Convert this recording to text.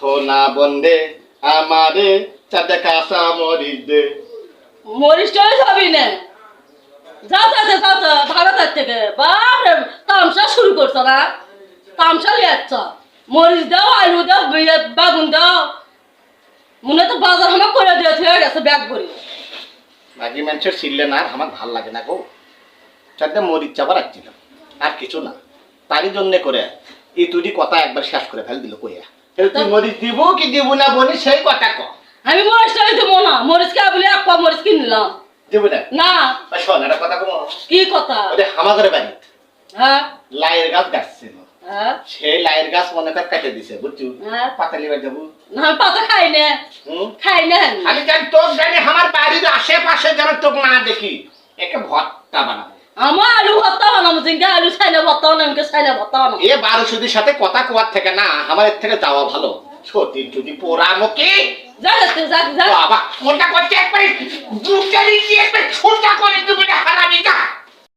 সোনা বন্দে আমারে চারটে কাঁচা মরিচ দে। মরিচটাই যাবি না, যাও যাতে যাও তো ভালো তার থেকে বাপরে তামসা শুরু করছো না, তামসা লিয়াচ্ছ, মরিচ দাও আলু দাও বাগুন দাও, মনে তো বাজার আমার করে দিয়ে হয়ে গেছে ব্যাগ ভরে। বাকি মানুষের ছিললে না, আমার ভাল লাগে না গো। চারটে মরিচ চাপা রাখছিলাম, আর কিছু না। তারই জন্য করে এই তুই কথা একবার শেষ করে ফেল দিল কইয়া। তুই মরিচ দিব কি দিব না বলি সেই কথা ক। আমি মরিচটাই দেবো না, মরিচ কে বলে এক পা মরিচ কিনলাম দিব না না। শোন একটা কথা কম, কি কথা? ওদের হামাগরে বাড়ি হ্যাঁ লাইয়ের গাছ গাছছিল, হ্যাঁ সেই লাইয়ের গাছ মনে কর কেটে দিছে বুঝছো, হ্যাঁ। পাতালি বাড়ি যাবো। না আমি পাতা খাই না, খাই না। আমি জানি তোর জানি আমার বাড়ির আশেপাশে যেন তোকে না দেখি, একে ভর্তা বানাবো। আমার আলু ভর্তা বানাবো, জিঙ্গা আলু ছাইনা ভর্তা বানাবো, ছাইনা ভর্তা বানাবো। এ বারোশুদির সাথে কথা কোয়ার থেকে না আমার এর থেকে যাওয়া ভালো। সত্যি যদি পোড়া মুখে যা যাচ্ছে যা যা। বাবা ফোনটা করছে একবার দুটারি দিয়ে একবার ছোটা করে